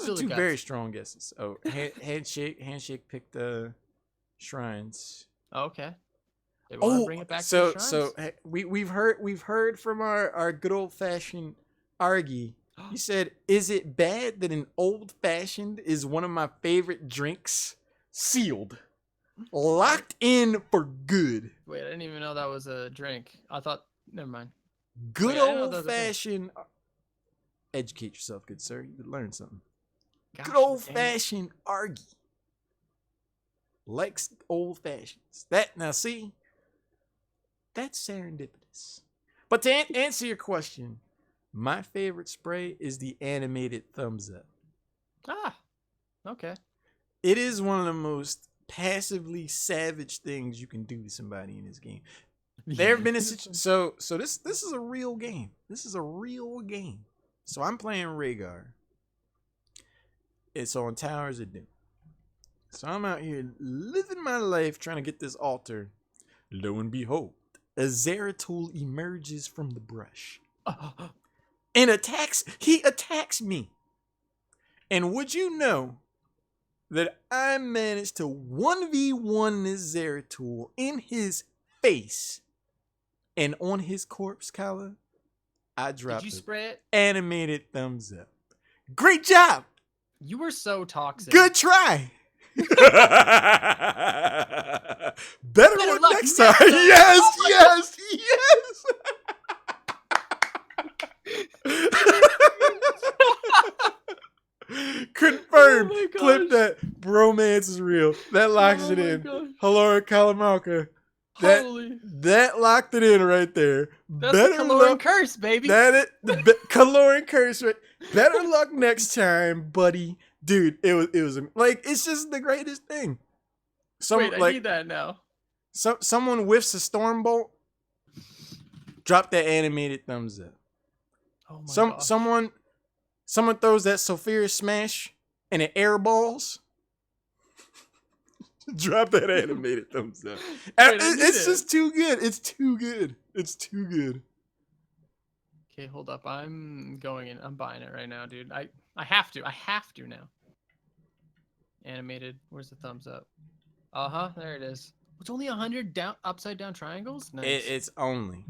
are the two cuts. very strong guesses. Oh, handshake picked the shrines. Okay. They want to Oh, bring it back to the so shrines. we've heard from our good old fashioned Argy. He said, "Is it bad that an old fashioned is one of my favorite drinks? Sealed, locked in for good. Wait, I didn't even know that was a drink. I thought. Never mind. Good Wait, I didn't know old that was a thing. fashioned. Educate yourself, good sir. You could learn something. Gosh, Good old dang it. fashioned Argy likes old fashions. That now see, that's serendipitous. But to answer your question, my favorite spray is the animated thumbs up. Ah, okay. It is one of the most passively savage things you can do to somebody in this game. There have been a so this is a real game. This is a real game. So I'm playing Rhaegar. It's on Towers of Doom. So I'm out here living my life trying to get this altar. Lo and behold, a Zeratul emerges from the brush and attacks. He attacks me. And would you know that I managed to 1v1 this Zeratul in his face and on his corpse, Kala? I dropped Did you spray it? animated thumbs up. Great job. You were so toxic. Good try. Better luck luck next next time. time. Yes. Confirmed. Oh my Clip gosh. that. Bromance is real. That locks Oh it my in. gosh. Hello, Kalamalka. Holy. That locked it in right there. That's the Kaloran curse, baby. Kaloran curse. Right? Better luck next time, buddy. Dude, it was like it's just the greatest thing. Wait, I need that now. Someone whiffs a storm bolt. Drop that animated thumbs up. Oh my gosh. Someone throws that Sophia smash and it airballs. Drop that animated thumbs up. Wait, It's just too good. It's too good. It's too good. Okay, hold up. I'm going in. I'm buying it right now, dude. I have to. I have to now. Animated. Where's the thumbs up? Uh-huh. There it is. It's only 100 upside down triangles? Nice. It's only.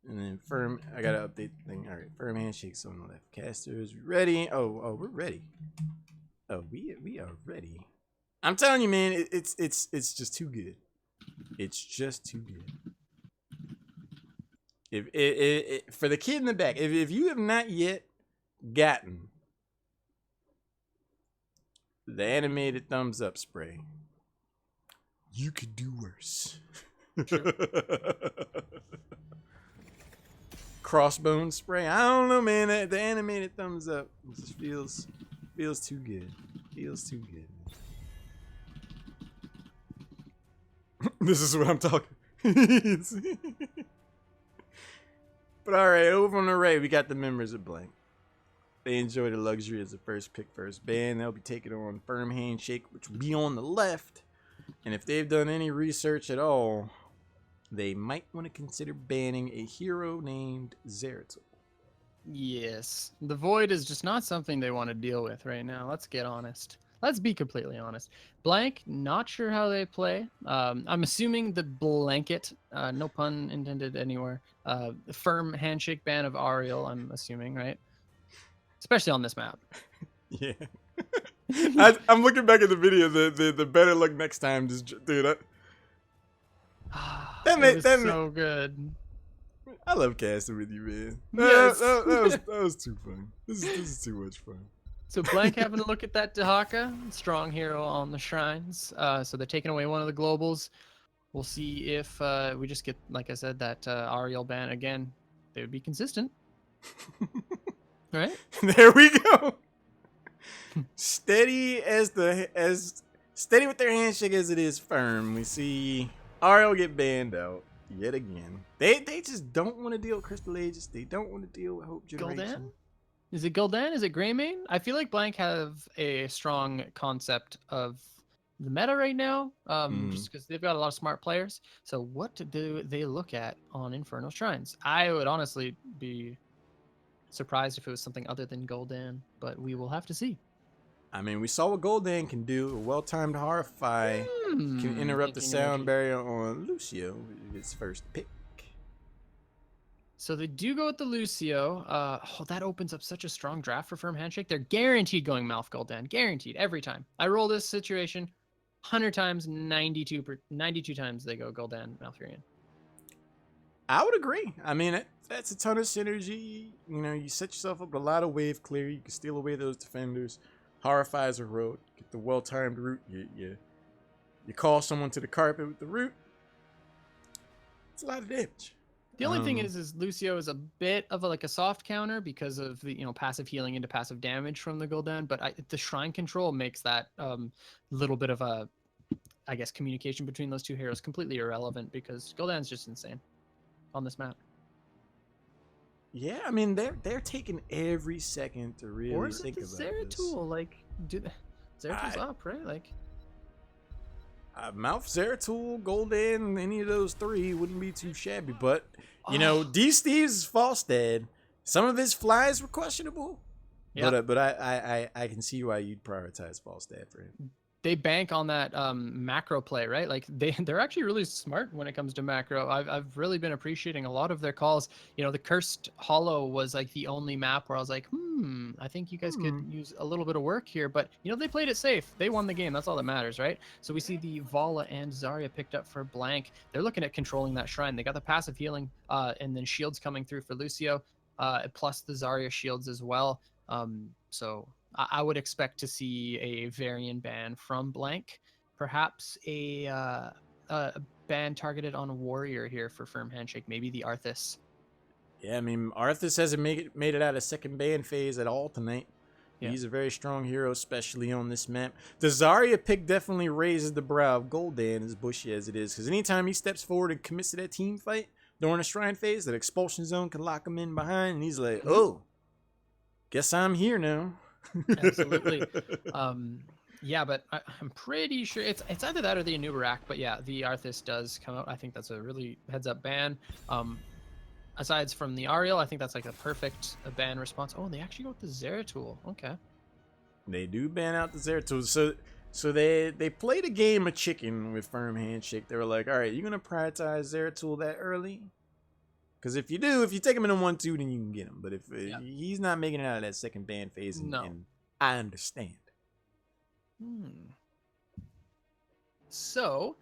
And then firm. I gotta update the thing. All right, firm handshakes on the left. Casters, we ready? Oh, we're ready. Oh, we are ready. I'm telling you, man, it's just too good. It's just too good. If for the kid in the back, if you have not yet gotten the animated thumbs up spray, you could do worse. Crossbone spray. I don't know, man. The animated thumbs up just feels too good. Feels too good. This is what I'm talking. But all right, over on Array, we got the members of Blank. They enjoy the luxury as the first pick, first band. They'll be taking on Firm Handshake, which will be on the left. And if they've done any research at all, they might want to consider banning a hero named Zeratul. Yes. The Void is just not something they want to deal with right now. Let's get honest. Let's be completely honest. Blank, not sure how they play. I'm assuming the blanket, no pun intended anywhere, firm handshake ban of Ariel, I'm assuming, right? Especially on this map. Yeah. I'm looking back at the video, the better luck next time. Just, dude, That was so good. I love casting with you, man. Yes. That was too fun. This is too much fun. So Blank having a look at that Dahaka, strong hero on the shrines. So they're taking away one of the globals. We'll see if we just get, like I said, that Ariel ban again. They would be consistent. Right? There we go. Steady steady with their handshake as it is firm. We see Ariel get banned out yet again. They just don't want to deal with Crystal Aegis. They don't want to deal with Hope Generation. Gul'dan? Is it Gul'dan? Is it Greymane? I feel like Blank have a strong concept of the meta right now, just because they've got a lot of smart players. So what do they look at on Infernal Shrines? I would honestly be surprised if it was something other than Gul'dan, but we will have to see. I mean, we saw what Gul'dan can do. A well-timed Horrify can interrupt the Thinking sound energy. barrier on Lucio with his first pick. So they do go with the Lucio. That opens up such a strong draft for Firm Handshake. They're guaranteed going Malf Gul'dan. Guaranteed every time. I roll this situation 100 times, 92 times they go Gul'dan, Malfurion. I would agree. I mean, that's a ton of synergy. You know, you set yourself up with a lot of wave clear. You can steal away those defenders. Horrifies a road. Get the well-timed root. You call someone to the carpet with the root. It's a lot of damage. The only thing is Lucio is a bit of a soft counter because of the passive healing into passive damage from the Gul'dan, but the shrine control makes that little bit of a, I guess, communication between those two heroes completely irrelevant because Gul'dan's just insane on this map. Yeah, I mean they're taking every second to really Or is it think the about this. Zeratul? Like, Zeratul's up, right? Like, Mouth, Zeratul, Gul'dan, any of those three wouldn't be too shabby. But you know, D. Steve's false dead. Some of his flies were questionable. yeah. But I can see why you'd prioritize false dad for him. They bank on that macro play, right? Like they're actually really smart when it comes to macro. I've really been appreciating a lot of their calls. The Cursed Hollow was like the only map where I was like, I think you guys could use a little bit of work here. But they played it safe. They won the game. That's all that matters, right? So we see the Vala and Zarya picked up for blank. They're looking at controlling that shrine. They got the passive healing, and then shields coming through for Lucio, plus the Zarya shields as well. So I would expect to see a Varian ban from blank, perhaps a ban targeted on a warrior here for Firm Handshake, maybe the Arthas. Yeah, I mean Arthas hasn't made it out of second ban phase at all tonight. Yeah. He's a very strong hero, especially on this map. The Zarya pick definitely raises the brow of Gul'dan, as bushy as it is, because anytime he steps forward and commits to that team fight during a shrine phase, that expulsion zone can lock him in behind, and he's like, oh, guess I'm here now. Absolutely. Yeah, but I'm pretty sure it's either that or the Anubarak, but yeah, the Arthas does come out. I think that's a really heads-up ban. Aside from the Ariel, I think that's like a perfect ban response. Oh, they actually go with the Zeratul. Okay. They do ban out the Zeratul. So they played a game of chicken with Firm Handshake. They were like, all right, you're going to prioritize Zeratul that early? Because if you take him in a 1-2, then you can get him. But if he's not making it out of that second ban phase, and I understand. So,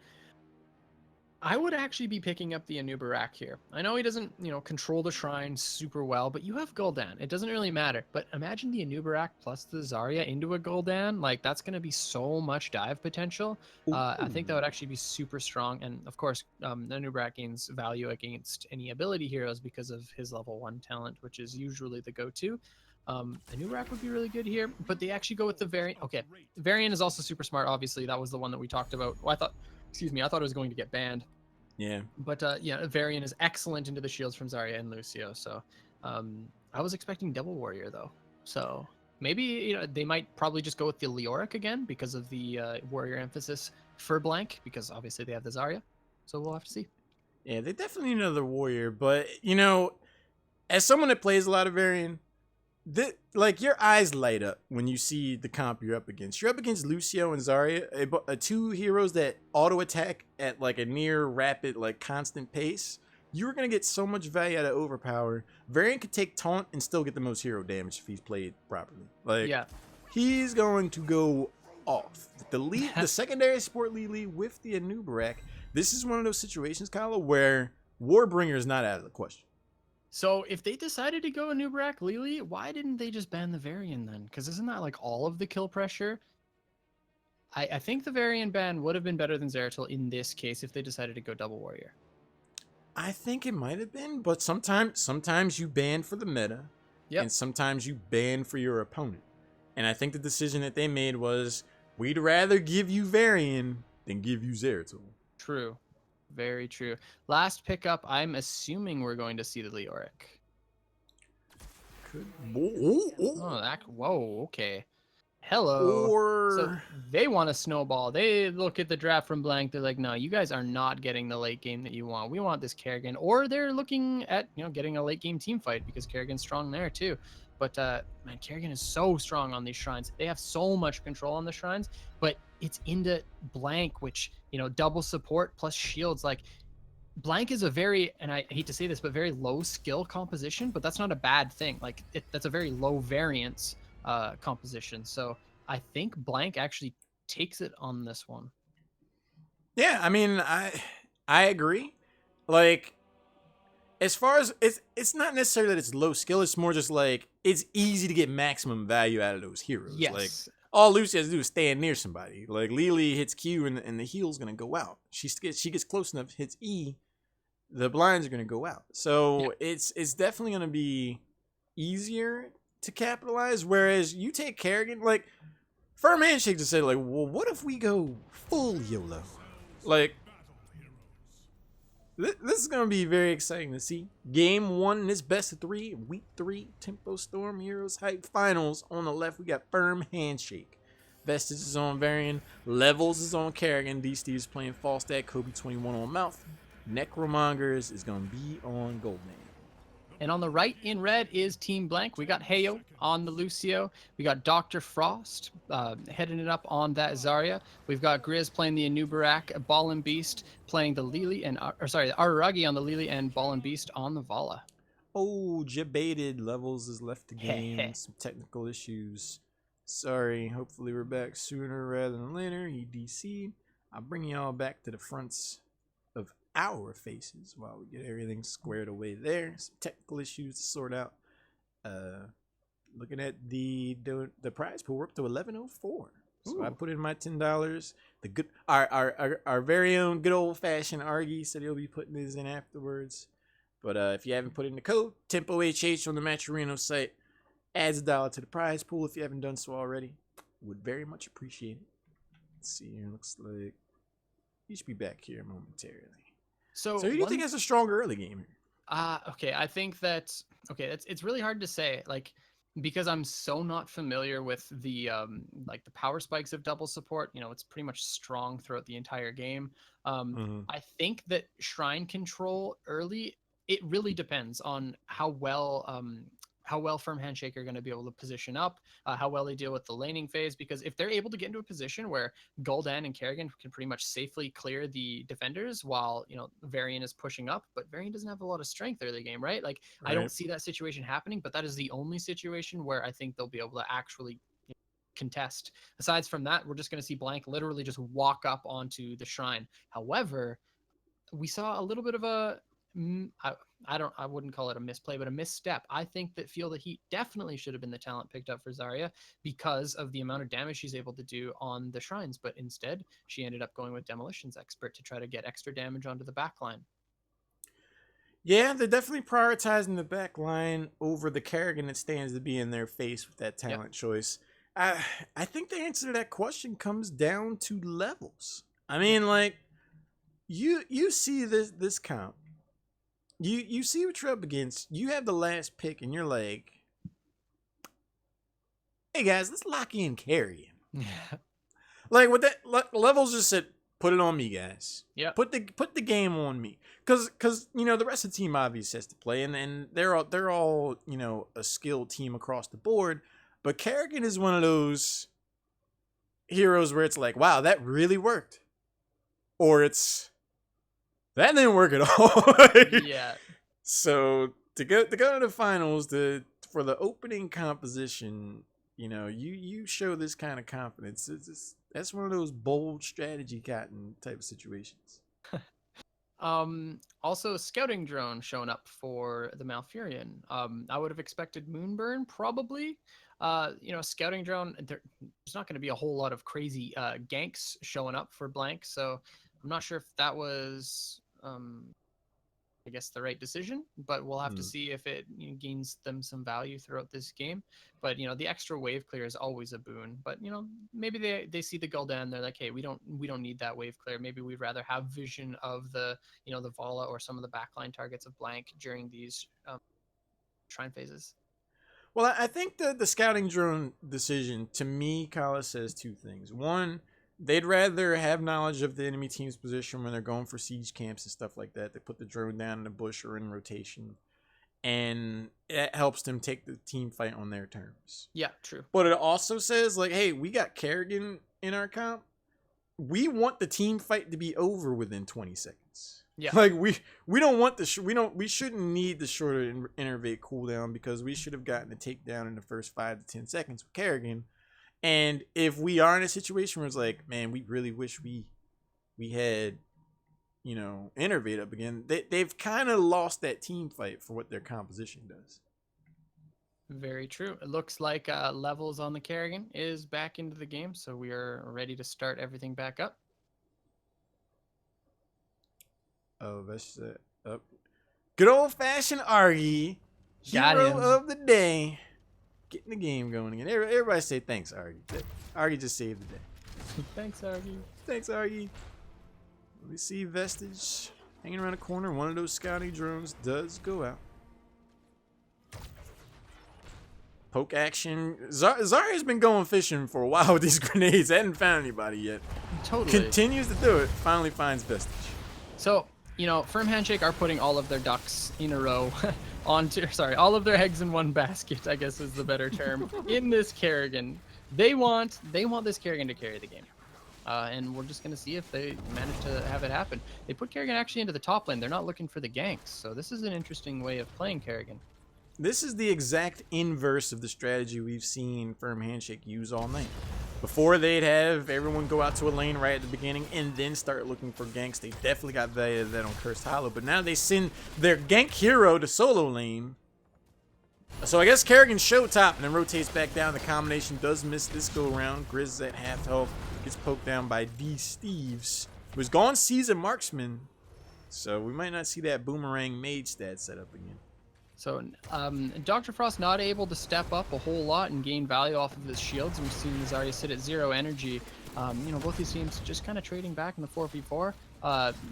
I would actually be picking up the Anubarak here. I know he doesn't, control the shrine super well, but you have Gul'dan. It doesn't really matter. But imagine the Anubarak plus the Zarya into a Gul'dan. Like, that's going to be so much dive potential. I think that would actually be super strong. And, of course, the Anubarak gains value against any ability heroes because of his level 1 talent, which is usually the go-to. Anubarak would be really good here, but they actually go with the Varian. Okay, Varian is also super smart, obviously. That was the one that we talked about. Well, I thought it was going to get banned. Yeah. But Varian is excellent into the shields from Zarya and Lucio. So I was expecting double warrior though. So maybe they might probably just go with the Leoric again because of the warrior emphasis for blank, because obviously they have the Zarya. So we'll have to see. Yeah, they definitely need another warrior, but as someone that plays a lot of Varian, your eyes light up when you see the comp you're up against. You're up against Lucio and Zarya, two heroes that auto attack at like a near rapid, like constant pace. You're gonna get so much value out of Overpower. Varian could take taunt and still get the most hero damage if he's played properly. He's going to go off. The secondary support Lili with the Anubarak. This is one of those situations, Kylo, where Warbringer is not out of the question. So if they decided to go Anubarak Lili, why didn't they just ban the Varian then? Because isn't that like all of the kill pressure? I think the Varian ban would have been better than Zeratul in this case if they decided to go double warrior. I think it might have been, but sometimes you ban for the meta, and sometimes you ban for your opponent. And I think the decision that they made was, we'd rather give you Varian than give you Zeratul. True. Very true. Last pickup, I'm assuming we're going to see the Leoric. Could. Whoa, okay. Hello. So Or they want a snowball. They look at the draft from blank. They're like, no, you guys are not getting the late game that you want. We want this Kerrigan. Or they're looking at, getting a late game team fight because Kerrigan's strong there too. But man, Kerrigan is so strong on these shrines. They have so much control on the shrines, but it's into blank, which, double support plus shields. Like blank is a very, and I hate to say this, but very low skill composition, but that's not a bad thing. Like that's a very low variance composition. So I think blank actually takes it on this one. yeah, I mean, I agree. Like as far as it's not necessarily that it's low skill. It's more just like it's easy to get maximum value out of those heroes. Like Yes. all Lucy has to do is stand near somebody. Like Lily hits Q and the heal's gonna go out. She gets close enough, hits E, the blinds are gonna go out. Yeah. So it's definitely gonna be easier to capitalize. Whereas you take Kerrigan, like Firm Handshake just said, like, well, what if we go full YOLO? Like this is gonna be very exciting to see. Game one in this best of three, week three, Tempo Storm Heroes Hype Finals. On the left, we got Firm Handshake. Vestige is on Varian. Levels is on Kerrigan. D Steve is playing Falstad. Kobe 21 on Mouth. Necromongers is gonna be on Goldman. And on the right in red is Team Blank. We got Heyo on the Lucio. We got Dr. Frost heading it up on that Zarya. We've got Grizz playing the Anubarak, Ball and Beast playing the Lily, and Araragi on the Lily, and Ball and Beast on the Vala. Oh, debated. Levels is left the game. Some technical issues. Sorry. Hopefully we're back sooner rather than later. He DC'd. I'll bring y'all back to the fronts of our faces while we get everything squared away there. Some technical issues to sort out. Looking at the prize pool, we're up to 1104. So I put in my $10. The good our very own good old fashioned Argy said he'll be putting this in afterwards. But if you haven't put in the code Tempo HH on the Matcherino site, adds $1 to the prize pool if you haven't done so already. Would very much appreciate it. Let's see here. Looks like he should be back here momentarily. So who do you think has a stronger early game here? Okay, I think that it's really hard to say, like, because I'm so not familiar with the like the power spikes of double support. It's pretty much strong throughout the entire game. I think that shrine control early, it really depends on how well Firm Handshake are going to be able to position up, how well they deal with the laning phase. Because if they're able to get into a position where Gul'dan and Kerrigan can pretty much safely clear the defenders while, Varian is pushing up, but Varian doesn't have a lot of strength early game, right? Like, I don't see that situation happening, but that is the only situation where I think they'll be able to actually contest. Aside from that, we're just going to see Blank literally just walk up onto the shrine. However, we saw a little bit of a I wouldn't call it a misplay, but a misstep. I think that Feel the Heat definitely should have been the talent picked up for Zarya because of the amount of damage she's able to do on the shrines. But instead, she ended up going with Demolitions Expert to try to get extra damage onto the backline. Yeah, they're definitely prioritizing the back line over the Kerrigan that stands to be in their face with that talent choice. I think the answer to that question comes down to levels. I mean, like you see this count. You see what you're up against. You have the last pick, and you're like, "Hey guys, let's lock in Carrion." Like with that, levels just said, "Put it on me, guys. Yeah. Put the game on me." Cause the rest of the team obviously has to play, and they're all a skilled team across the board. But Kerrigan is one of those heroes where it's like, wow, that really worked, or it's that didn't work at all. Yeah. So to go to the finals, for the opening composition, you show this kind of confidence. That's one of those bold strategy cotton type of situations. Also scouting drone showing up for the Malfurion. I would have expected Moonburn probably. Scouting drone, there's not going to be a whole lot of crazy ganks showing up for blank, so I'm not sure if that was I guess the right decision, but we'll have to see if it gains them some value throughout this game. But the extra wave clear is always a boon. But maybe they see the Gul'dan, they're like, hey, we don't need that wave clear. Maybe we'd rather have vision of the the Vala or some of the backline targets of blank during these shrine phases. Well, I think the scouting drone decision, to me, Kala says two things. One, they'd rather have knowledge of the enemy team's position when they're going for siege camps and stuff like that. They put the drone down in a bush or in rotation, and it helps them take the team fight on their terms. Yeah, true. But it also says, like, hey, we got Kerrigan in our comp. We want the team fight to be over within 20 seconds. Yeah. Like we don't want we shouldn't need the shorter innervate cooldown, because we should have gotten a takedown in the first 5 to 10 seconds with Kerrigan. And if we are in a situation where it's like, man, we really wish we had, innervate up again, they've kind of lost that team fight for what their composition does. Very true. It looks like levels on the Kerrigan is back into the game, so we are ready to start everything back up. Oh, that's up. Good old fashioned Argy, Got hero him. of the day, getting the game going again. Everybody say thanks, Argy. Argy just saved the day. Thanks, Argy. Thanks, Argy. We see Vestige hanging around a corner. One of those scouting drones does go out. Poke action. Zarya's been going fishing for a while with these grenades. Hadn't found anybody yet. Totally. Continues to do it. Finally finds Vestige. So, Firm Handshake are putting all of their ducks in a row all of their eggs in one basket, I guess is the better term, in this Kerrigan. They want this Kerrigan to carry the game. And we're just going to see if they manage to have it happen. They put Kerrigan actually into the top lane. They're not looking for the ganks. So this is an interesting way of playing Kerrigan. This is the exact inverse of the strategy we've seen Firm Handshake use all night. Before, they'd have everyone go out to a lane right at the beginning and then start looking for ganks. They definitely got value of that on Cursed Hollow, but now they send their gank hero to solo lane. So I guess Kerrigan show top and then rotates back down. The combination does miss this go around. Grizz is at half health, gets poked down by D. Steves, who's gone season marksman. So we might not see that boomerang mage stat set up again. So Dr. Frost not able to step up a whole lot and gain value off of his shields. We've seen Zarya sit at 0 energy. Both these teams just kind of trading back in the 4v4.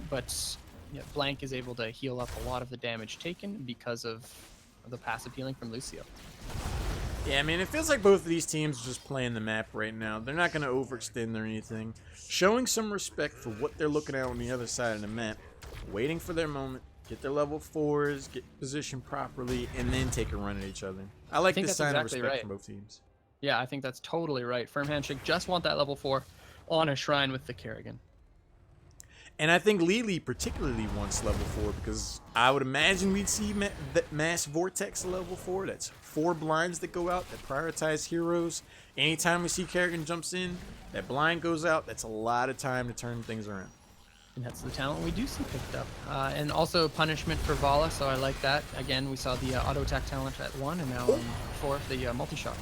But Blank is able to heal up a lot of the damage taken because of the passive healing from Lucio. Yeah, I mean, it feels like both of these teams are just playing the map right now. They're not going to overextend or anything. Showing some respect for what they're looking at on the other side of the map. Waiting for their moment. Get their level 4s, get positioned properly, and then take a run at each other. I like this sign of respect from both teams. Yeah, I think that's totally right. Firm Handshake just want that level 4 on a shrine with the Kerrigan. And I think Lily particularly wants level 4, because I would imagine we'd see Mass Vortex level 4. That's 4 blinds that go out that prioritize heroes. Anytime we see Kerrigan jumps in, that blind goes out. That's a lot of time to turn things around. And that's the talent we do see picked up. And also punishment for Vala, so I like that. Again, we saw the auto attack talent at 1, and now 4 the multi-shot.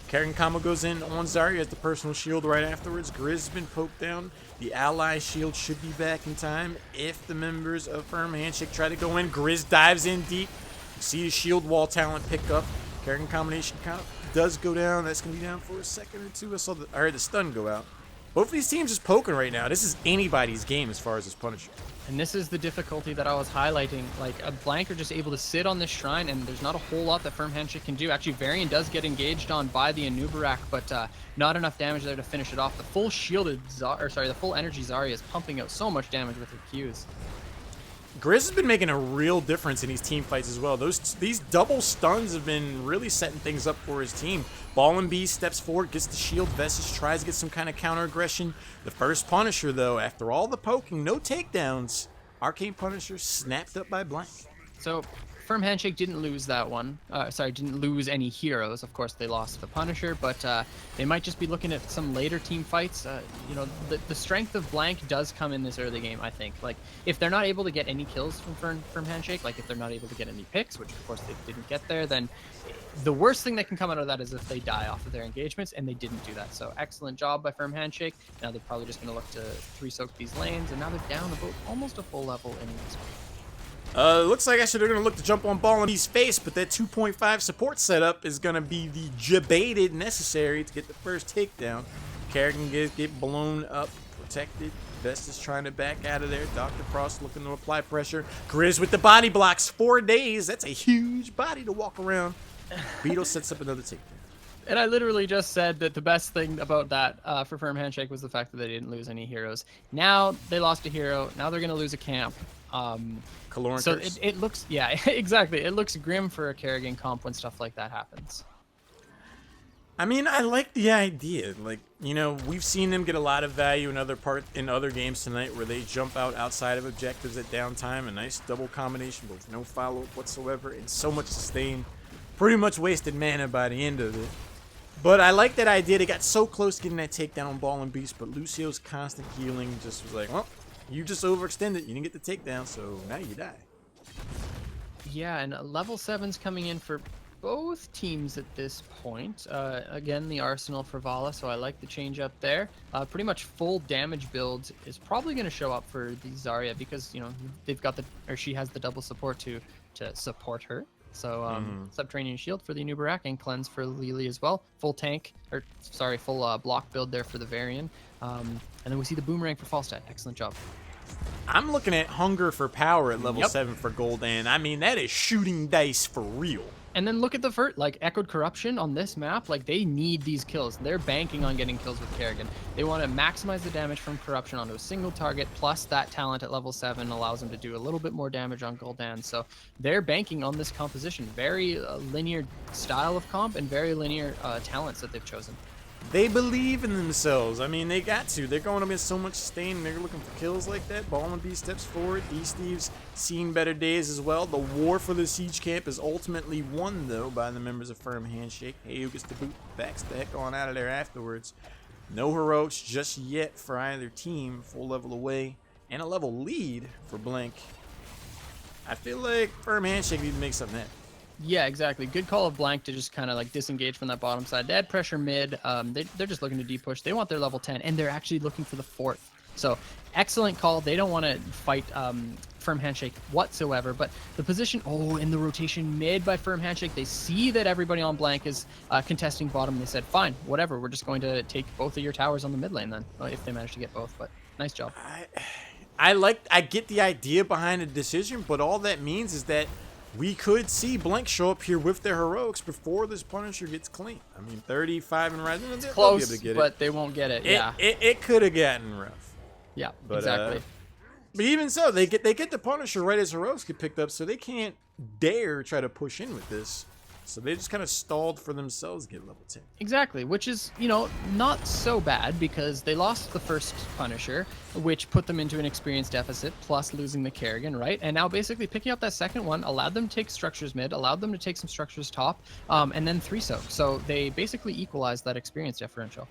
Kerrigan combo goes in on Zarya as the personal shield right afterwards. Grizz has been poked down. The ally shield should be back in time if the members of Firm Handshake try to go in. Grizz dives in deep. You see the shield wall talent pick up. Kerrigan combination count does go down. That's going to be down for a second or two. I heard the stun go out. Both of these teams just poking right now. This is anybody's game as far as this Punisher. And this is the difficulty that I was highlighting. Like, a Blank are just able to sit on this shrine, and there's not a whole lot that Firm Handshake can do. Actually, Varian does get engaged on by the Anubarak, but not enough damage there to finish it off. The full the full energy Zarya is pumping out so much damage with her Qs. Grizz has been making a real difference in these team fights as well. These double stuns have been really setting things up for his team. Ball and B steps forward, gets the shield. Vestige tries to get some kind of counter aggression. The first Punisher, though, after all the poking, no takedowns. Arcane Punisher snapped up by Blank. So Firm Handshake didn't lose that one. Didn't lose any heroes. Of course, they lost the Punisher, but they might just be looking at some later team fights. The strength of Blank does come in this early game, I think. Like, if they're not able to get any kills from Firm Handshake, like if they're not able to get any picks, which of course they didn't get there, then the worst thing that can come out of that is if they die off of their engagements, and they didn't do that. So excellent job by Firm Handshake. Now they're probably just going to look to 3-soak these lanes, and now they're down about almost a full level in this one. Looks like actually they're going to look to jump on Ball and B's face, but that 2.5 support setup is going to be the jebaited necessary to get the first takedown. Kerrigan get blown up, protected. Vest is trying to back out of there. Dr. Frost looking to apply pressure. Grizz with the body blocks. 4 days. That's a huge body to walk around. Beetle sets up another takedown. And I literally just said that the best thing about that for Firm Handshake was the fact that they didn't lose any heroes. Now they lost a hero. Now they're going to lose a camp. Caloric So curse. it looks, yeah, exactly. It looks grim for a Kerrigan comp when stuff like that happens. I mean, I like the idea. Like, you know, we've seen them get a lot of value in other games tonight where they jump out outside of objectives at downtime. A nice double combination with no follow-up whatsoever and so much sustain. Pretty much wasted mana by the end of it. But I like that idea. They got so close to getting that takedown on Ball and Beast, but Lucio's constant healing just was like, well, you just overextended. You didn't get the takedown, so now you die. Yeah, and level 7's coming in for both teams at this point. Again, the Arsenal for Vala, so I like the change up there. Pretty much full damage build is probably going to show up for the Zarya because, you know, they've got she has the double support to support her. So Subterranean Shield for the Nubarak and Cleanse for Lily as well. Full tank, or sorry, full block build there for the Varian. And then we see the Boomerang for Falstad. Excellent job. I'm looking at Hunger for Power at level 7 for Gul'dan. I mean, that is shooting dice for real. And then look at the like Echoed Corruption on this map. Like, they need these kills. They're banking on getting kills with Kerrigan. They want to maximize the damage from Corruption onto a single target, plus that talent at level 7 allows them to do a little bit more damage on Gul'dan. So they're banking on this composition. Very linear style of comp and very linear talents that they've chosen. They believe in themselves. I mean, they got to. They're going up against so much sustain, and they're looking for kills like that. Ball and B steps forward. D-Steve's seen better days as well. The war for the siege camp is ultimately won, though, by the members of Firm Handshake. Hey, who gets the boot? Backs the heck on out of there afterwards. No heroics just yet for either team. Full level away. And a level lead for Blank. I feel like Firm Handshake need to make something happen. Yeah, exactly. Good call of Blank to just kind of like disengage from that bottom side. They had pressure mid. They're just looking to de-push. They want their level 10, and they're actually looking for the 4th. So excellent call. They don't want to fight Firm Handshake whatsoever. But the position, in the rotation mid by Firm Handshake, they see that everybody on Blank is contesting bottom. And they said, fine, whatever. We're just going to take both of your towers on the mid lane then, if they manage to get both. But nice job. I get the idea behind the decision, but all that means is that we could see Blank show up here with their heroics before this Punisher gets clean. I mean, 35 and rising. It's close, be able to get but they won't get it. Yeah, it could have gotten rough. Yeah, but, exactly. But even so, they get the Punisher right as heroics get picked up, so they can't dare try to push in with this. So they just kind of stalled for themselves to get level 10. Exactly, which is, you know, not so bad because they lost the first Punisher, which put them into an experience deficit, plus losing the Kerrigan, right? And now basically picking up that second one allowed them to take structures mid, allowed them to take some structures top, and then 3-soak. So they basically equalized that experience differential.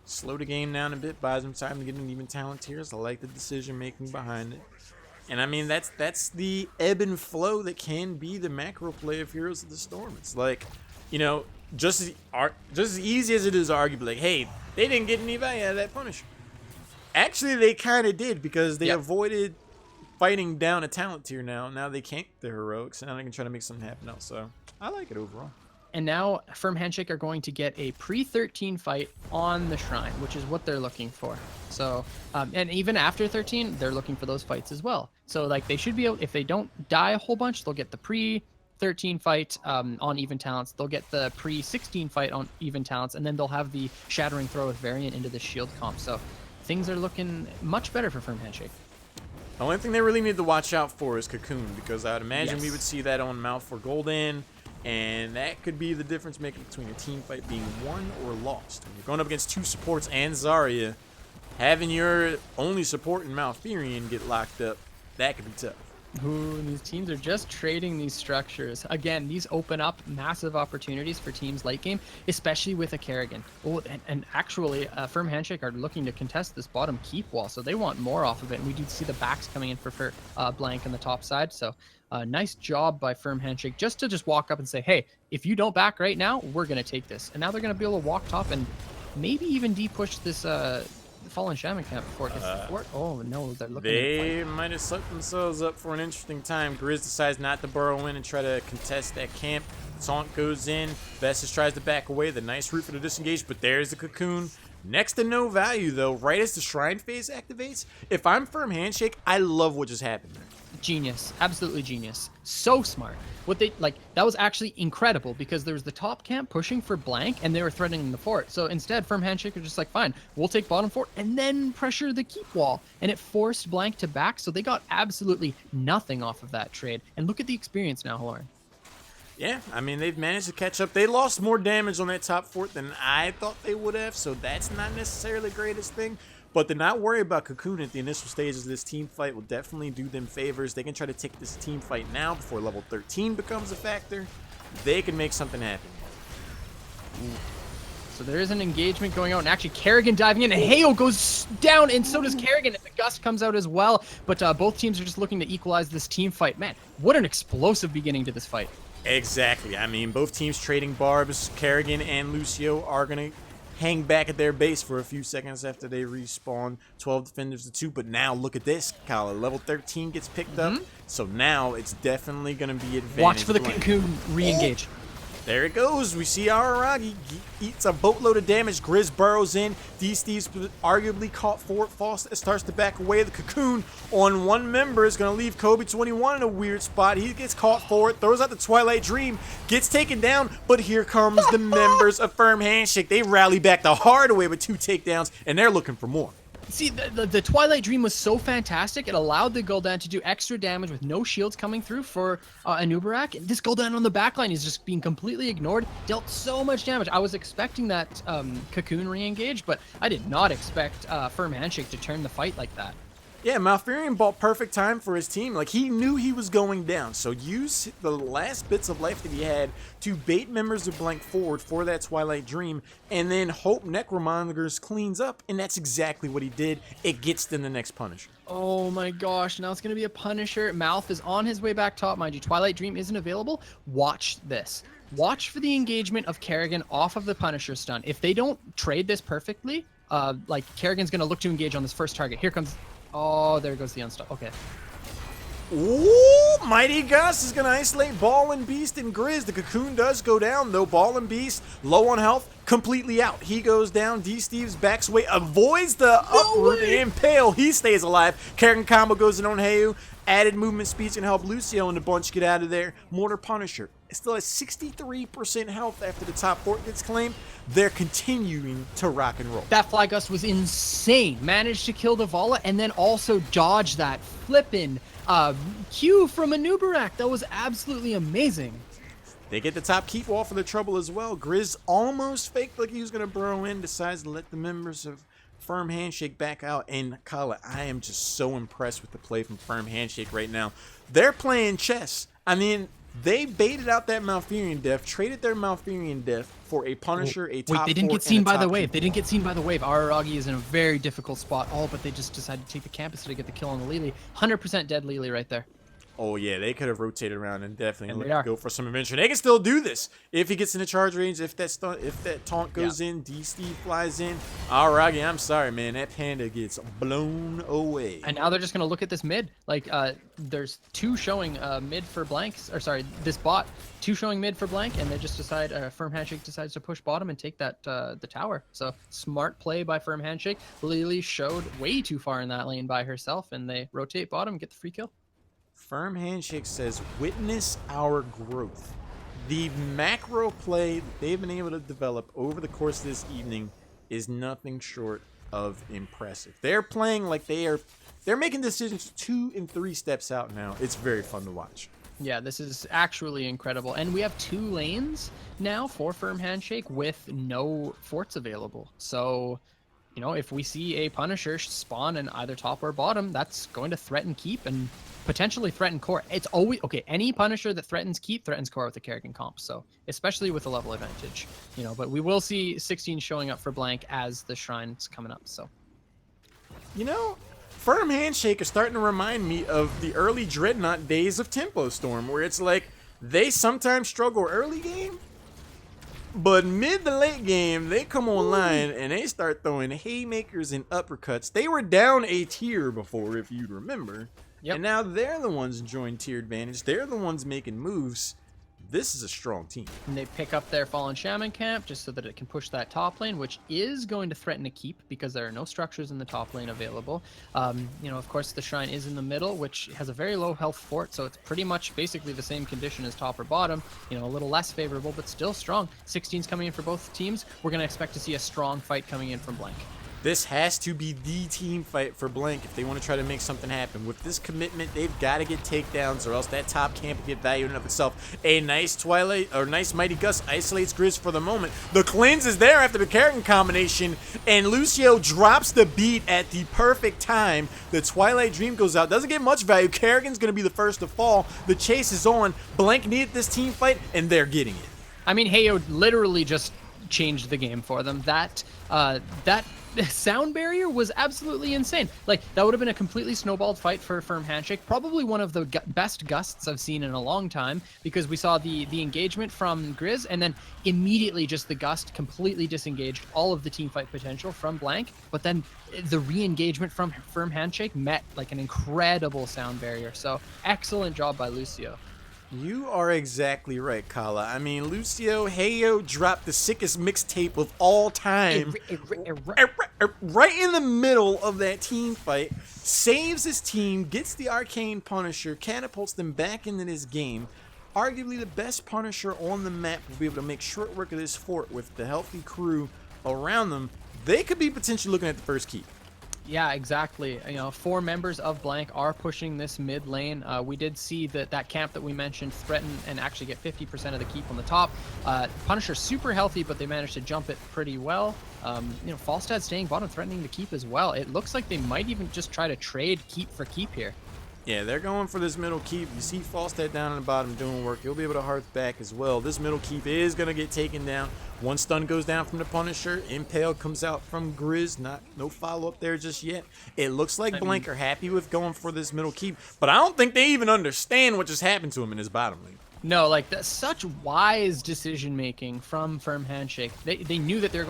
Slow the game down a bit, buys them time to get an even talent tiers. I like the decision making behind it. And I mean, that's the ebb and flow that can be the macro play of Heroes of the Storm. It's like, you know, just as easy as it is to argue, like, hey, they didn't get any value out of that Punisher. Actually, they kind of did because they avoided fighting down a talent tier now. Now they can't get their heroics, and now they can try to make something happen else. So I like it overall. And now Firm Handshake are going to get a pre-13 fight on the Shrine, which is what they're looking for. So, and even after 13, they're looking for those fights as well. So, like, they should be able, if they don't die a whole bunch, they'll get the pre-13 fight on even talents. They'll get the pre-16 fight on even talents, and then they'll have the Shattering Throw with Variant into the shield comp. So, things are looking much better for Firm Handshake. The only thing they really need to watch out for is Cocoon, because I would imagine we would see that on Mouth for Gul'dan. And that could be the difference maker between a team fight being won or lost. When you're going up against two supports and Zarya, having your only support in Malfurion get locked up, that could be tough. Ooh, these teams are just trading these structures. Again, these open up massive opportunities for teams late game, especially with a Kerrigan. Oh, and actually, Firm Handshake are looking to contest this bottom keep wall, so they want more off of it. And we do see the backs coming in for Blank on the top side. So nice job by Firm Handshake just to walk up and say, hey, if you don't back right now, we're going to take this. And now they're going to be able to walk top and maybe even de-push this Fallen Shaman camp before it gets to the fort. Oh, no, they're looking They might have set themselves up for an interesting time. Grizz decides not to burrow in and try to contest that camp. Taunt goes in. Vestas tries to back away. The nice route for the disengage, but there's the Cocoon. Next to no value, though, right as the Shrine phase activates. If I'm Firm Handshake, I love what just happened there. Genius, absolutely genius. So smart. What they like, that was actually incredible because there was the top camp pushing for blank and they were threatening the fort. So instead, firm handshake was just like, fine, we'll take bottom fort and then pressure the keep wall. And it forced blank to back. So they got absolutely nothing off of that trade. And look at the experience now, Lauren. Yeah, I mean, they've managed to catch up. They lost more damage on that top fort than I thought they would have, so that's not necessarily the greatest thing. But to not worry about Cocoon at the initial stages of this team fight will definitely do them favors. They can try to take this team fight now before level 13 becomes a factor. They can make something happen. Ooh. So there is an engagement going on, and actually Kerrigan diving in, and Heyo goes down, and so does Kerrigan, and the Gust comes out as well. But both teams are just looking to equalize this team fight. Man, what an explosive beginning to this fight. Exactly. I mean, both teams trading barbs. Kerrigan and Lucio are going to hang back at their base for a few seconds after they respawn. 12 defenders to 2, but now look at this, Kyle. Level 13 gets picked up, so now it's definitely going to be advantage. Watch for the Cocoon re-engage. There it goes. We see Araragi eats a boatload of damage. Grizz burrows in. D-Steve's arguably caught Fort. Faust starts to back away. The Cocoon on one member is going to leave Kobe 21 in a weird spot. He gets caught for it. Throws out the Twilight Dream. Gets taken down. But here comes the members of Firm Handshake. They rally back the hard way with 2 takedowns, and they're looking for more. See, the Twilight Dream was so fantastic. It allowed the Gul'dan to do extra damage with no shields coming through for Anubarak. This Gul'dan on the backline is just being completely ignored. Dealt so much damage. I was expecting that Cocoon re-engage, but I did not expect Firm Handshake to turn the fight like that. Yeah, Malfurion bought perfect time for his team. Like, he knew he was going down. So use the last bits of life that he had to bait members of Blank forward for that Twilight Dream, and then hope Necromongers cleans up, and that's exactly what he did. It gets them the next Punisher. Oh my gosh, now it's going to be a Punisher. Malf is on his way back top, mind you. Twilight Dream isn't available. Watch this. Watch for the engagement of Kerrigan off of the Punisher stun. If they don't trade this perfectly, like, Kerrigan's going to look to engage on this first target. Here comes... Oh, there goes the unstop. Okay. Ooh, Mighty Gus is going to isolate Ball and Beast and Grizz. The Cocoon does go down, though. Ball and Beast, low on health, completely out. He goes down. D-Steve's backs away, avoids the uproot impale. He stays alive. Kerrigan combo goes in on Heyu. Added movement speeds can help Lucio and the bunch get out of there. Mortar Punisher. It still has 63% health after the top fort gets claimed. They're continuing to rock and roll. That Fly Gust was insane. Managed to kill the Vala and then also dodge that flippin' Q from Anubarak. That was absolutely amazing. They get the top keep wall for the trouble as well. Grizz almost faked like he was going to burrow in. Decides to let the members of Firm Handshake back out. And Kala, I am just so impressed with the play from Firm Handshake right now. They're playing chess. I mean, they baited out that Malfurion death, traded their Malfurion death for a Punisher, a top Wait, they didn't fort, get seen and a by the top wave. keep They didn't get seen by the wave. Araragi is in a very difficult spot. Oh, but they just decided to take the campus to get the kill on the Lily. 100% dead Lily right there. Oh, yeah, they could have rotated around and definitely And go for some adventure. They can still do this if he gets in the charge range. If that taunt goes in, D-Steve flies in. Aragi, I'm sorry, man. That panda gets blown away. And now they're just going to look at this mid. Like, there's 2 showing mid for blanks. Or, sorry, this bot. 2 showing mid for blank, and they just decide, Firm Handshake decides to push bottom and take that the tower. So, smart play by Firm Handshake. Lily showed way too far in that lane by herself, and they rotate bottom, get the free kill. Firm Handshake says, witness our growth. The macro play that they've been able to develop over the course of this evening is nothing short of impressive. They're playing like they're making decisions 2 and 3 steps out now. It's very fun to watch. Yeah, this is actually incredible. And we have 2 lanes now for Firm Handshake with no forts available. So, you know, if we see a Punisher spawn in either top or bottom, that's going to threaten keep and potentially threaten core. It's always okay. Any Punisher that threatens keep threatens core with the Kerrigan comp. So especially with a level advantage, you know. But we will see 16 showing up for blank as the shrine's coming up. So, you know, Firm Handshake is starting to remind me of the early Dreadnought days of Tempo Storm, where it's like they sometimes struggle early game, but mid to late game, they come online and they start throwing haymakers and uppercuts. They were down a tier before, if you remember. Yep. And now they're the ones enjoying tier advantage. They're the ones making moves. this is a strong team. And they pick up their Fallen Shaman camp just so that it can push that top lane, which is going to threaten to keep because there are no structures in the top lane available. Of course, the shrine is in the middle, which has a very low health fort, so it's pretty much basically the same condition as top or bottom. A little less favorable, but still strong. 16's coming in for both teams. We're going to expect to see a strong fight coming in from Blank. This has to be the team fight for Blank if they want to try to make something happen. With this commitment, they've got to get takedowns or else that top camp will get value in and of itself. A nice nice Mighty Gust isolates Grizz for the moment. The cleanse is there after the Kerrigan combination, and Lucio drops the beat at the perfect time. The Twilight Dream goes out. Doesn't get much value. Kerrigan's going to be the first to fall. The chase is on. Blank needed this team fight, and they're getting it. I mean, Heyo literally just changed the game for them. That sound barrier was absolutely insane. Like, that would have been a completely snowballed fight for Firm Handshake. Probably one of the best gusts I've seen in a long time, because we saw the engagement from Grizz, and then immediately just the gust completely disengaged all of the team fight potential from Blank. But then the re-engagement from Firm Handshake met like an incredible sound barrier. So excellent job by Lucio. You are exactly right, Kala. I mean, Lucio Heyo dropped the sickest mixtape of all time. Right in the middle of that team fight. Saves his team, gets the Arcane Punisher, catapults them back into this game. Arguably the best Punisher on the map will be able to make short work of this fort with the healthy crew around them. They could be potentially looking at the first keep. Yeah, exactly. 4 members of Blank are pushing this mid lane. We did see that camp that we mentioned threaten and actually get 50% of the keep on the top. Punisher super healthy, but they managed to jump it pretty well. Falstad staying bottom, threatening the keep as well. It looks like they might even just try to trade keep for keep here. Yeah, they're going for this middle keep. You see Falstad down on the bottom doing work. He'll be able to hearth back as well. This middle keep is going to get taken down. One stun goes down from the Punisher. Impale comes out from Grizz. No follow-up there just yet. It looks like Blank are happy with going for this middle keep, but I don't think they even understand what just happened to him in his bottom lane. No, like, that's such wise decision-making from Firm Handshake. They knew that they're...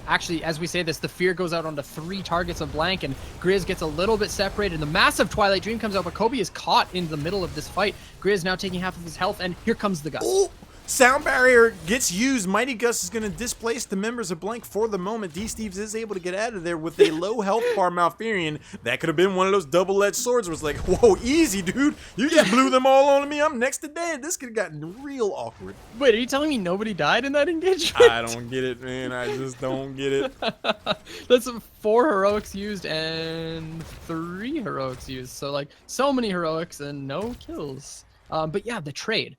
Actually, as we say this, the fear goes out onto 3 targets of Blank, and Grizz gets a little bit separated. The massive Twilight Dream comes out, but Kobe is caught in the middle of this fight. Grizz now taking half of his health, and here comes the Gust. Ooh, sound barrier gets used. Mighty Gust is going to displace the members of Blank for the moment. D-Steves is able to get out of there with a low health bar Malfurion. That could have been one of those double-edged swords where it's like, whoa, easy, dude. You just blew them all on me. I'm next to dead. This could have gotten real awkward. Wait, are you telling me nobody died in that engagement? I don't get it, man. I just don't get it. That's 4 heroics used and 3 heroics used. So, like, so many heroics and no kills. But yeah, the trade.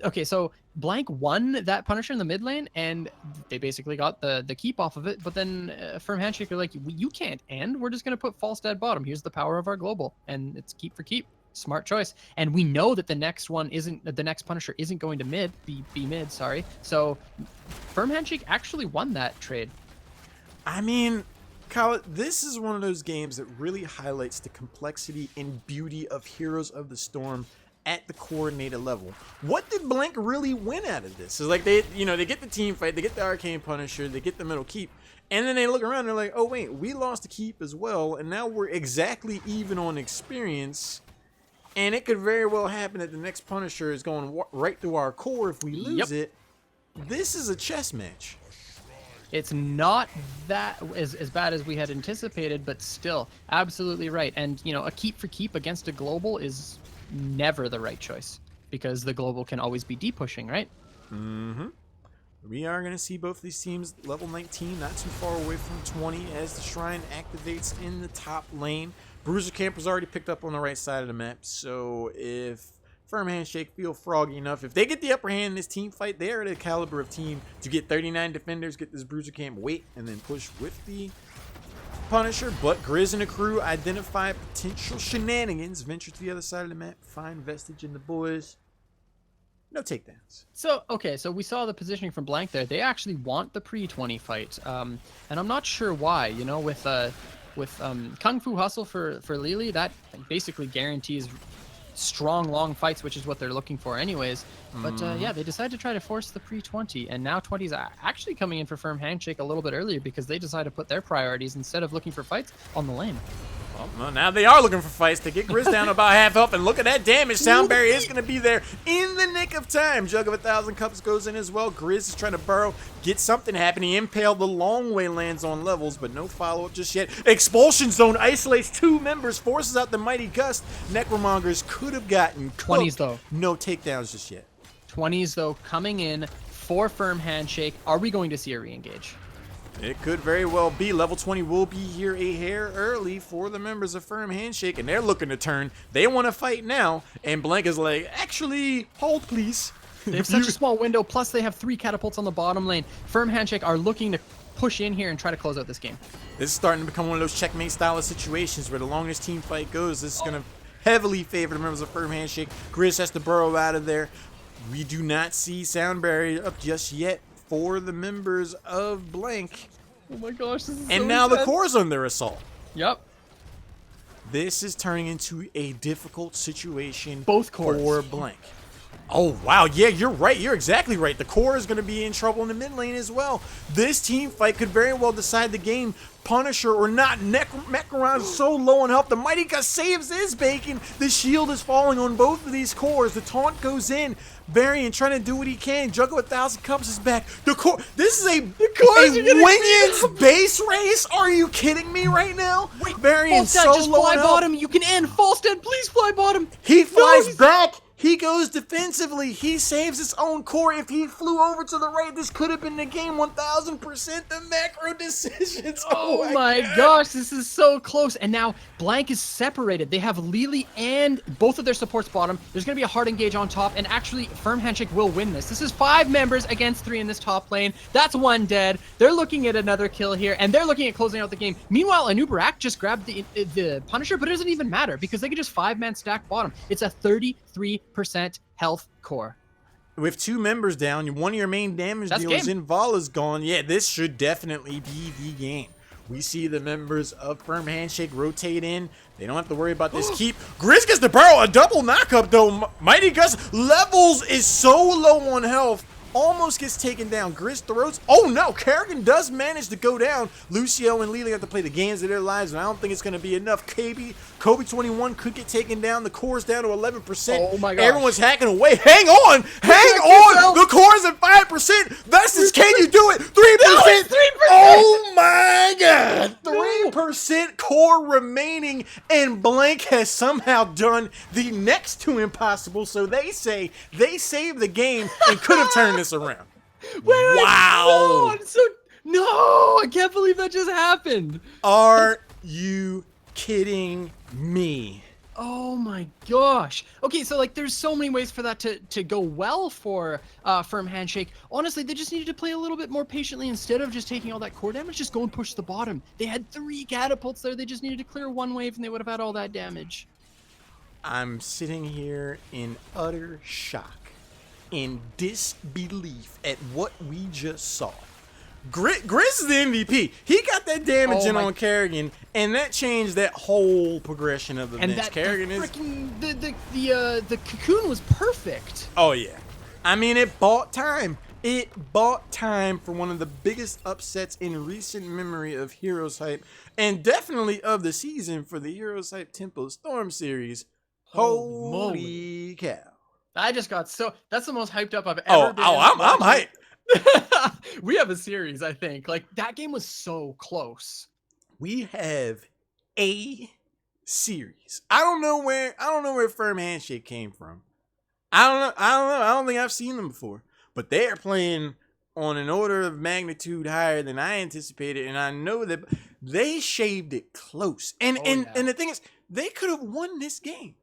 Okay, so Blank won that Punisher in the mid lane, and they basically got the keep off of it. But then Firm Handshake are like, you can't end. We're just going to put Falstad bottom. Here's the power of our global. And it's keep for keep. Smart choice. And we know that the next Punisher isn't going to be mid, sorry. So Firm Handshake actually won that trade. I mean, Kyle, this is one of those games that really highlights the complexity and beauty of Heroes of the Storm at the coordinated level. What did Blank really win out of this? It's like they get the team fight, they get the Arcane Punisher, they get the middle keep, and then they look around and they're like, oh wait, we lost the keep as well, and now we're exactly even on experience, and it could very well happen that the next Punisher is going right through our core if we lose it. This is a chess match. It's not that as bad as we had anticipated, but still, absolutely right. And, a keep for keep against a global is never the right choice, because the global can always be de-pushing, right? Mm-hmm. We are going to see both these teams level 19, not too far away from 20, as the Shrine activates in the top lane. Bruiser Camp was already picked up on the right side of the map, so if Firm Handshake feel froggy enough, if they get the upper hand in this team fight, they are the caliber of team to get 39 defenders, get this Bruiser Camp weight, and then push with the Punisher. But Grizz and the crew identify potential shenanigans, venture to the other side of the map, find Vestige and the boys. No takedowns. So, okay, so we saw the positioning from Blank there. They actually want the pre-20 fight, and I'm not sure why. With Kung Fu Hustle for Lily, that basically guarantees strong, long fights, which is what they're looking for anyways. But yeah, they decided to try to force the pre-20, and now 20's actually coming in for Firm Handshake a little bit earlier because they decided to put their priorities, instead of looking for fights, on the lane. Well, now they are looking for fights to get Grizz down about half health, and look at that damage. Soundberry is going to be there in the nick of time. Jug of 1,000 Cups goes in as well. Grizz is trying to burrow, get something happening. Impale the long way lands on levels, but no follow-up just yet. Expulsion Zone isolates 2 members, forces out the Mighty Gust. Necromongers could have gotten cooked. 20s though. No takedowns just yet. 20s though coming in for Firm Handshake. Are we going to see a re-engage? It could very well be. Level 20 will be here a hair early for the members of Firm Handshake, and they're looking to turn. They want to fight now, and Blank is like, actually, hold please. They have such a small window, plus they have 3 catapults on the bottom lane. Firm Handshake are looking to push in here and try to close out this game. This is starting to become one of those checkmate style of situations where the longest team fight goes, this is going to heavily favor the members of Firm Handshake. Grizz has to burrow out of there. We do not see Sound Barrier up just yet for the members of Blank. Oh my gosh, this is And now the core's under assault. Yep. This is turning into a difficult situation Both cores. for Blank. Oh, wow. Yeah, you're right. You're exactly right. The core is going to be in trouble in the mid lane as well. This team fight could very well decide the game. Punisher or not, Macaron is so low on health. The Mighty Gust saves his bacon. The shield is falling on both of these cores. The taunt goes in. Varian trying to do what he can. Juggle 1,000 Cups is back. The core. This is a Wingeds base race. Are you kidding me right now? Varian so just low fly on health. bottom. You can end. Falstead, please fly bottom. He flies back. He goes defensively. He saves his own core. If he flew over to the right, this could have been the game 1,000%. The macro decisions. Oh my gosh, this is so close. And now Blank is separated. They have Lily and both of their supports bottom. There's going to be a hard engage on top. And actually, Firm Handshake will win this. This is 5 members against 3 in this top lane. That's 1 dead. They're looking at another kill here. And they're looking at closing out the game. Meanwhile, Anubarak just grabbed the Punisher, but it doesn't even matter because they can just 5-man stack bottom. It's a 33% health core. With 2 members down, one of your main damage dealers in Val is gone. Yeah, this should definitely be the game. We see the members of Firm Handshake rotate in. They don't have to worry about this keep. Grizz gets to burrow a double knockup though. Mighty Gust levels is so low on health. Almost gets taken down. Grizz throws. Oh no, Kerrigan does manage to go down. Lucio and Lily have to play the games of their lives, and I don't think it's going to be enough. Kobe 21 could get taken down. The core's down to 11%. Oh my gosh. Everyone's hacking away. Hang on. Hang on. The core's at 5%. Vestige, can you do it? 3%. No, 3%. Oh my god. 3% core remaining, and Blank has somehow done the next to impossible. So they say they saved the game and could have turned this around. Wow. No, I can't believe that just happened. Are you kidding me? Oh my gosh. Okay, so like there's so many ways for that to go well for Firm Handshake. Honestly, they just needed to play a little bit more patiently. Instead of just taking all that core damage, just go and push the bottom. They had 3 catapults there. They just needed to clear 1 wave and they would have had all that damage. I'm sitting here in utter shock, in disbelief at what we just saw. Grizz is the MVP. He got that damage in on Kerrigan, and that changed that whole progression of the bench. Kerrigan is the cocoon was perfect. Oh yeah, I mean it bought time. It bought time for one of the biggest upsets in recent memory of Heroes Hype, and definitely of the season for the Heroes Hype Tempo Storm series. Holy cow! I just got so. That's the most hyped up I've ever been. I'm hyped. We have a series, I think. Like that game was so close. We have a series. I don't know where Firm Handshake came from. I don't think I've seen them before. But they are playing on an order of magnitude higher than I anticipated, and I know that they shaved it close. And the thing is, they could have won this game.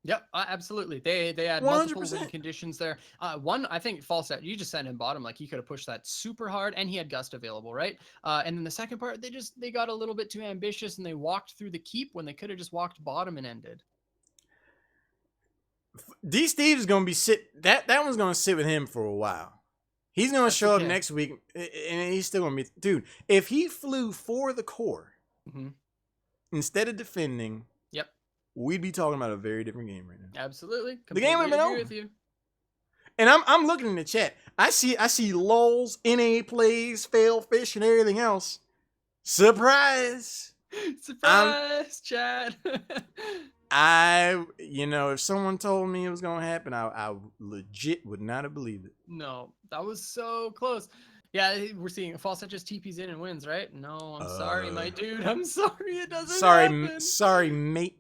Yep, absolutely. They had 100%. multiple win conditions there. One, I think, Falset, you just sent him bottom. Like, he could have pushed that super hard, and he had Gust available, right? And then the second part, they got a little bit too ambitious, and they walked through the keep when they could have just walked bottom and ended. D Steve is going to be that one's going to sit with him for a while. He's going to show up next week, and he's still going to be... Dude, if he flew for the core, instead of defending... we'd be talking about a very different game right now. Absolutely. The game would have been over. With you. And I'm looking in the chat. I see lulls, NA plays, fail fish, and everything else. Surprise! I'm Surprise, Chad. if someone told me it was gonna happen, I legit would not have believed it. No, that was so close. Yeah, we're seeing False just TPs in and wins, right? No, I'm sorry, Uh, my dude. I'm sorry, it doesn't sorry, happen. sorry, mate.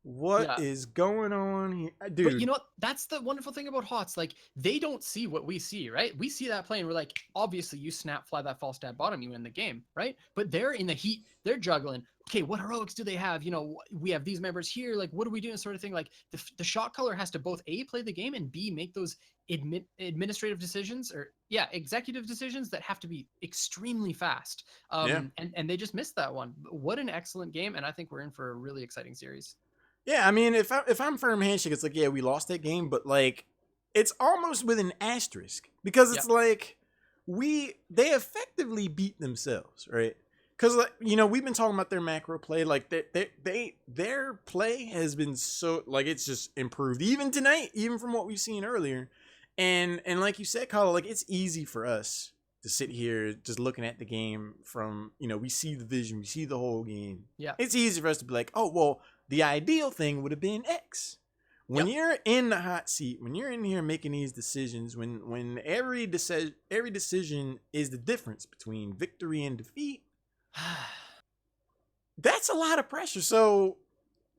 What Yeah, is going on here, but you dude? know what? That's the wonderful thing about HOTS. Like, they don't see what we see, right? We see that play and we're like, obviously, you snap fly that false stab bottom, you win the game, right? But they're in the heat, they're juggling. Okay, what heroics do they have? You know, we have these members here. Like, what are we doing? Sort of thing. Like, the shot caller has to both A, play the game, and B, make those administrative decisions, or yeah, executive decisions that have to be extremely fast. Yeah, And they just missed that one. What an excellent game. And I think we're in for a really exciting series. yeah. I mean, if I'm firm handshake, it's like, yeah, we lost that game, but like, it's almost with an asterisk because Yeah. it's like they effectively beat themselves, right? Because like, we've been talking about their macro play, like their play has been so, like, it's just improved even tonight, even from what we've seen earlier, and like you said, Kyle, like, it's easy for us to sit here just looking at the game from, we see the vision, we see the whole game. Yeah. It's easy for us to be like, oh well, the ideal thing would have been X. When Yep. you're in the hot seat, when you're in here making these decisions, when every decision is the difference between victory and defeat, that's a lot of pressure. So,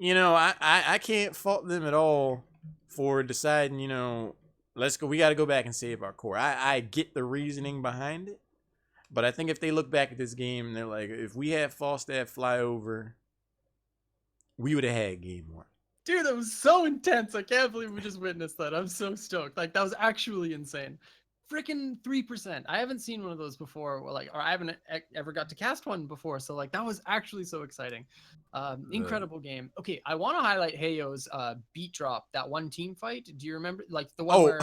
I can't fault them at all for deciding, let's go. We got to go back and save our core. I get the reasoning behind it, but I think if they look back at this game and they're like, if we had Falstaff fly over, we would have had game one. Dude, that was so intense. I can't believe we just witnessed that. I'm so stoked. Like, that was actually insane. Freaking 3%. I haven't seen one of those before, or I haven't ever got to cast one before. So, like, that was actually so exciting. Incredible game. Okay, I want to highlight Heyo's beat drop, that one team fight. Do you remember? Like, the one Oh, where,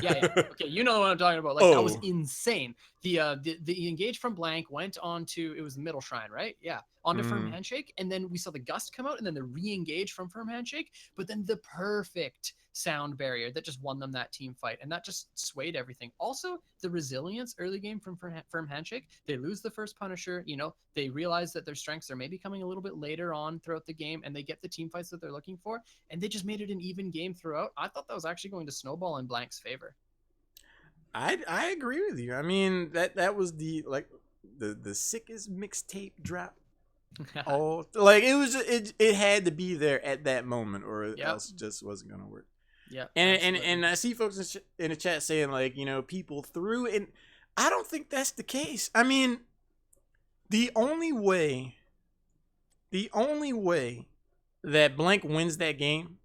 yeah. Okay, you know what I'm talking about. Like, that was oh, insane. The engage from blank went on to, it was middle shrine, right? Yeah, onto firm mm, handshake, and then we saw the gust come out, and then the re-engage from firm handshake, but then the perfect sound barrier that just won them that team fight, and that just swayed everything. Also, the resilience early game from firm handshake. They lose the first Punisher, they realize that their strengths are maybe coming a little bit later on throughout the game, and they get the team fights that they're looking for, and they just made it an even game throughout. I thought that was actually going to snowball in Blank's favor. I agree with you. I mean, that was the sickest mixtape drop. Oh, like, it was it had to be there at that moment, or Yep. else it just wasn't gonna work. Yeah, And I see folks in the chat saying, like, people threw, and I don't think that's the case. I mean, the only way that Blank wins that game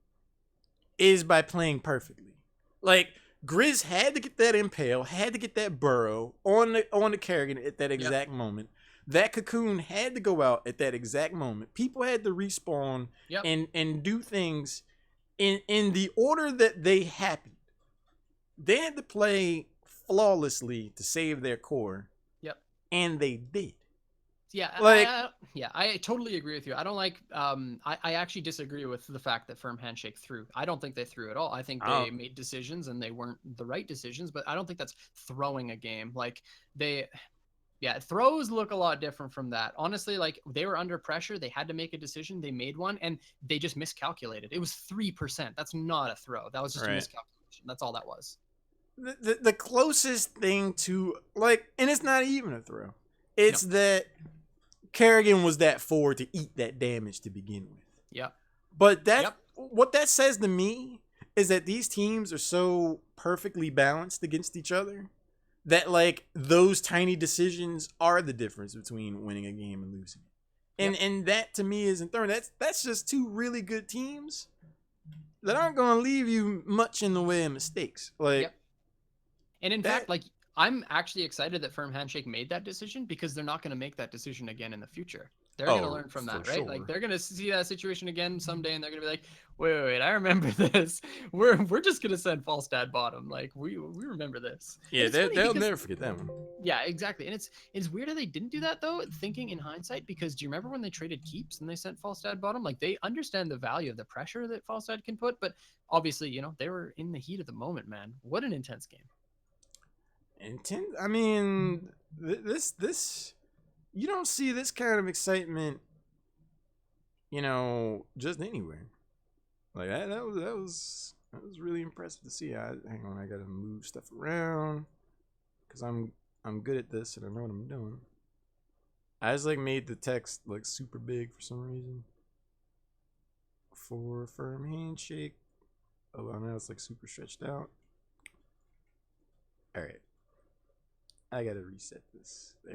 is by playing perfectly. Like, Grizz had to get that impale, had to get that burrow on the Kerrigan at that exact moment. That cocoon had to go out at that exact moment. People had to respawn and do things in the order that they happened. They had to play flawlessly to save their core. Yep. And they did. Yeah, Like, I totally agree with you. I don't like. I actually disagree with the fact that firm handshake threw. I don't think they threw at all. I think they made decisions and they weren't the right decisions. But I don't think that's throwing a game. Like, throws look a lot different from that. Honestly, like, they were under pressure. They had to make a decision. They made one, and they just miscalculated. It was 3%. That's not a throw. That was just a miscalculation. That's all that was. The closest thing to, like, and it's not even a throw. It's that Kerrigan was that forward to eat that damage to begin with. Yeah. But what that says to me is that these teams are so perfectly balanced against each other that, like, those tiny decisions are the difference between winning a game and losing it. And that, to me, isn't throwing. That's just two really good teams that aren't going to leave you much in the way of mistakes. Like, and in fact, like, I'm actually excited that Firm Handshake made that decision, because they're not going to make that decision again in the future. They're going to learn from that, right? Sure. Like, they're going to see that situation again someday, and they're going to be like, wait, I remember this. We're just going to send false dad bottom. Like, we remember this. Yeah, they'll never forget that one. Yeah, exactly. And it's weird how they didn't do that, though, thinking in hindsight, because do you remember when they traded keeps and they sent false dad bottom? Like, they understand the value of the pressure that false dad can put, but obviously, they were in the heat of the moment, man. What an intense game. Intense. I mean, this you don't see this kind of excitement you know, just anywhere. Like that was really impressive to see. Hang on, I gotta move stuff around because I'm good at this and I know what I'm doing. I just like made the text like super big for some reason. For a firm handshake. Oh, well, now it's like super stretched out. All right, I gotta reset this.